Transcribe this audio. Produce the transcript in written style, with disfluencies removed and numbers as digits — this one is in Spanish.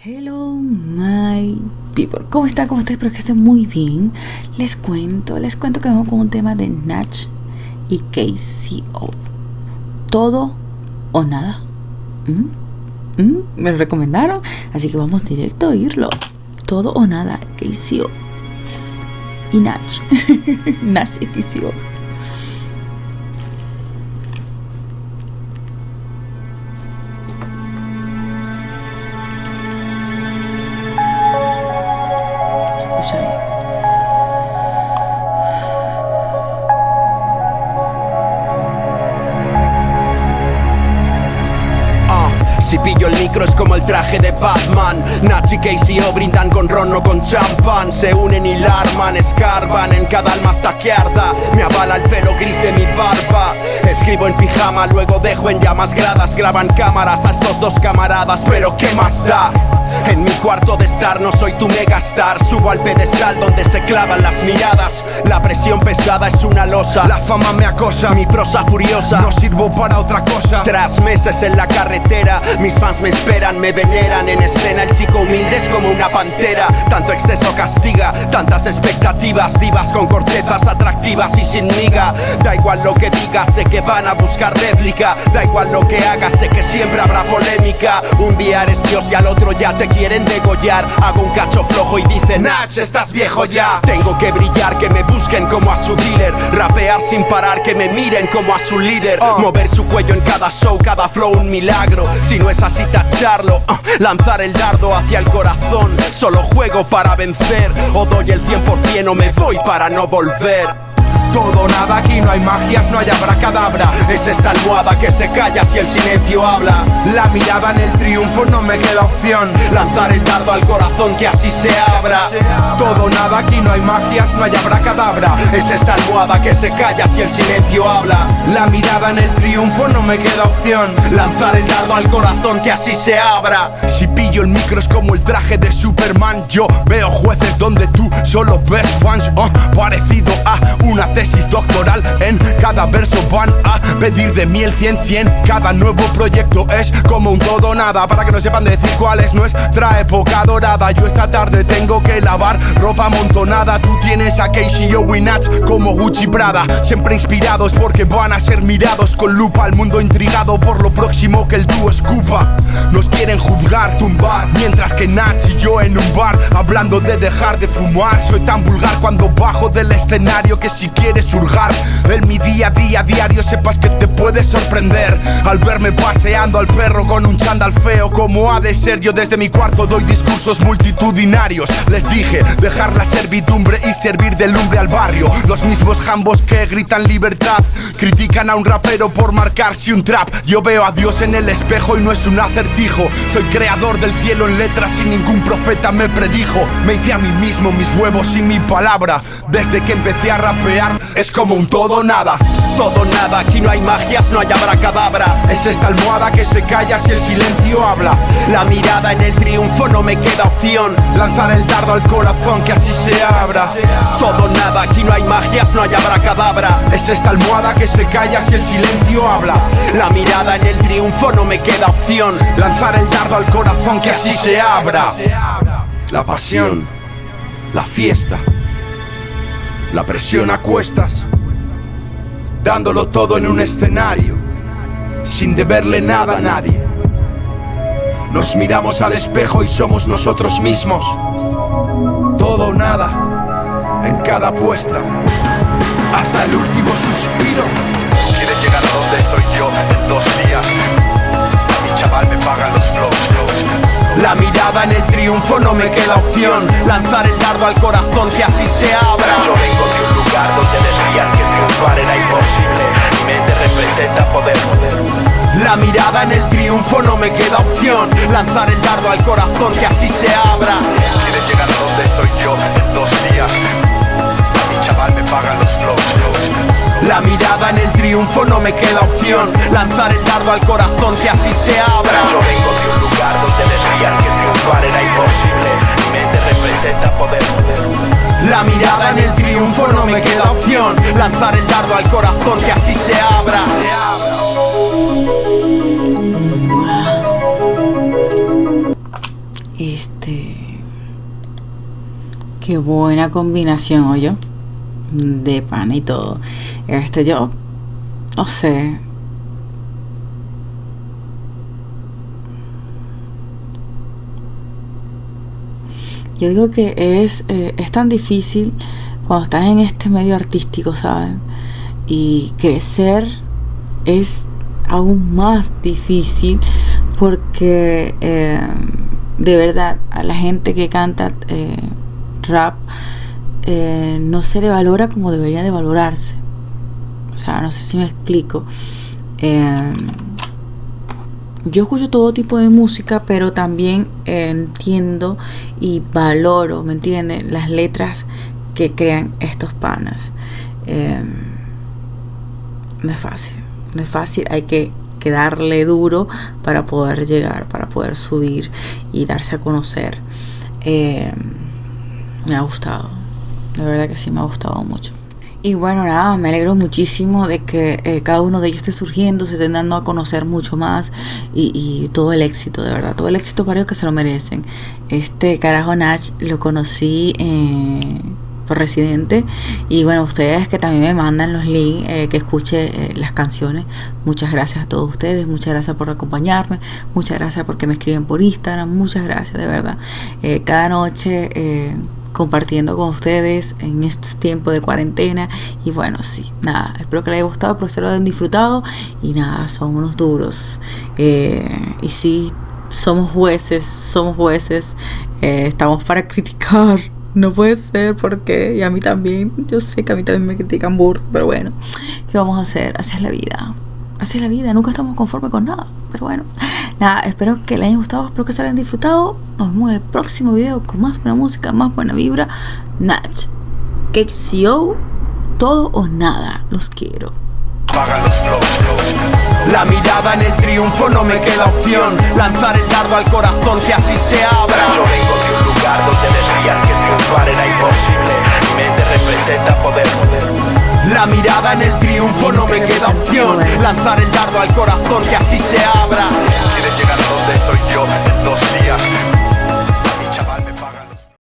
Hello my people, ¿cómo está? ¿Cómo está? Espero que estén muy bien. Les cuento que vamos con un tema de Nach y KCO. Todo o nada. Me lo recomendaron, así que vamos directo a oírlo. Todo o nada, KCO y Nach. Nach y KCO. Si pillo el micro es como el traje de Batman. Nach y KCO brindan con ron o con champán. Se unen y la arman, escarban en cada alma hasta que arda. Me avala el pelo gris de mi barba. Escribo en pijama, luego dejo en llamas gradas. Graban cámaras a estos dos camaradas, pero ¿qué más da? En mi cuarto de estar no soy tu megastar. Subo al pedestal donde se clavan las miradas. La presión pesada es una losa. La fama me acosa, mi prosa furiosa. no sirvo para otra cosa. Tras meses en la carretera, mis fans me esperan, me veneran. En escena el chico humilde es como una pantera. Tanto exceso castiga, tantas expectativas. Divas con cortezas atractivas y sin miga. Da igual lo que digas, sé que van a buscar réplica. Da igual lo que hagas, sé que siempre habrá polémica. Un día eres Dios y al otro ya te quieren degollar. Hago un cacho flojo y dicen: Nach, estás viejo ya. Tengo que brillar, que me busquen como a su dealer. Rapear sin parar, que me miren como a su líder. Mover su cuello en cada show, cada flow un milagro. Si no es así, tacharlo. Lanzar el dardo hacia el corazón. Solo juego para vencer. O doy el 100% o me voy para no volver. Todo o nada, aquí no hay magias, no hay abracadabra. Es esta almohada que se calla si el silencio habla. La mirada en el triunfo, no me queda opción. Lanzar el dardo al corazón, que así se abra. Todo o nada, aquí no hay magias, no hay abracadabra. Es esta almohada que se calla si el silencio habla. La mirada en el triunfo, no me queda opción. Lanzar el dardo al corazón, que así se abra. Si pillo el micro es como el traje de Superman. Yo veo jueces donde tú solo ves fans. Parecido a una tesis doctoral. En cada verso van a pedir de mí el 100-100. Cada nuevo proyecto es como un todo o nada. Para que no sepan decir cuál es nuestra época dorada. Yo esta tarde tengo que lavar ropa amontonada. Tú tienes a KCO y Nach como Gucci Prada. Siempre inspirados porque van a ser mirados con lupa. El mundo intrigado por lo próximo que el dúo escupa. Nos quieren juzgar, tumbar, mientras que Nach y yo en un bar hablando de dejar de fumar. Soy tan vulgar cuando bajo del escenario que si quieres hurgar en mi día a día diario, sepas que te puedes sorprender al verme paseando al perro con un chándal feo como ha de ser. Yo desde mi cuarto doy discursos multitudinarios. Les dije dejar la servidumbre y servir de lumbre al barrio. Los mismos jambos que gritan libertad critican a un rapero por marcarse un trap. Yo veo a Dios en el espejo y no es un acertijo. Soy creador del cielo en letras y ningún profeta me predijo. Me hice a mí mismo, mis huevos y mi palabra. Desde que empecé a rapear es como un todo o nada. Todo o nada, aquí no hay magias, no hay abracadabra. Es esta almohada que se calla si el silencio habla. La mirada en el triunfo, no me queda opción. Lanzar el dardo al corazón, que así se abra. Todo o nada, aquí no hay magias, no hay abracadabra. Es esta almohada que se calla si el silencio habla. La mirada en el triunfo, no me queda opción. Lanzar el dardo al corazón, que así se abra. La pasión, la fiesta, la presión a cuestas, dándolo todo en un escenario, sin deberle nada a nadie. Nos miramos al espejo y somos nosotros mismos. Todo o nada, en cada apuesta, hasta el último suspiro. ¿Quieres llegar a donde estoy yo en 2 días? A mi chaval me pagan los flows. La mirada en el triunfo, no me queda opción. Lanzar el dardo al corazón, que así se abra. Yo vengo de un lugar donde decían que triunfar era imposible. Mi mente representa poder. La mirada en el triunfo, no me queda opción. Lanzar el dardo al corazón, que así se abra. ¿Quieres llegar a donde estoy yo en 2 días? A mi chaval me pagan los flows. La mirada en el triunfo, no me queda opción. Lanzar el dardo al corazón, que así se abra. Yo vengo de un lugar donde decían que triunfar era imposible. Mi mente representa poder. La mirada en el triunfo, no me queda opción. Lanzar el dardo al corazón, que así se abra. Qué buena combinación, oye, de pana y todo. Yo no sé. Yo digo que es tan difícil cuando estás en este medio artístico, ¿saben? Y crecer es aún más difícil porque de verdad a la gente que canta rap no se le valora como debería de valorarse. O sea, no sé si me explico. Yo escucho todo tipo de música, pero también entiendo y valoro, ¿me entienden?, las letras que crean estos panas. No es fácil, hay que darle duro para poder llegar, para poder subir y darse a conocer. Me ha gustado, de verdad que sí, me ha gustado mucho. Y bueno, nada, me alegro muchísimo de que cada uno de ellos esté surgiendo, se estén dando a conocer mucho más y todo el éxito, de verdad, todo el éxito para ellos, que se lo merecen. Este carajo Nach lo conocí por Residente, y bueno, ustedes que también me mandan los links, que escuche las canciones, muchas gracias a todos ustedes, muchas gracias por acompañarme, muchas gracias porque me escriben por Instagram, muchas gracias, de verdad. Cada noche compartiendo con ustedes en estos tiempos de cuarentena. Y bueno, sí, nada, espero que les haya gustado, espero que se lo hayan disfrutado. Y nada, son unos duros. Y sí, somos jueces, estamos para criticar. No puede ser, porque y a mí también, yo sé que a mí también me critican burro, pero bueno, ¿qué vamos a hacer? Así es la vida, nunca estamos conformes con nada, pero bueno, nada, espero que les haya gustado, espero que se hayan disfrutado. Nos vemos en el próximo video con más buena música, más buena vibra. Nach, KCO, todo o nada, los quiero. Pagan los flows. La mirada en el triunfo, no me queda opción. Lanzar el dardo al corazón, que así se abra. Yo vengo de un lugar donde decían que triunfar era imposible. Mi mente representa poder. La mirada en el triunfo, no me queda opción. Lanzar el dardo al corazón, que así se abra. ¿Quieres llegar a donde estoy yo en 2 días?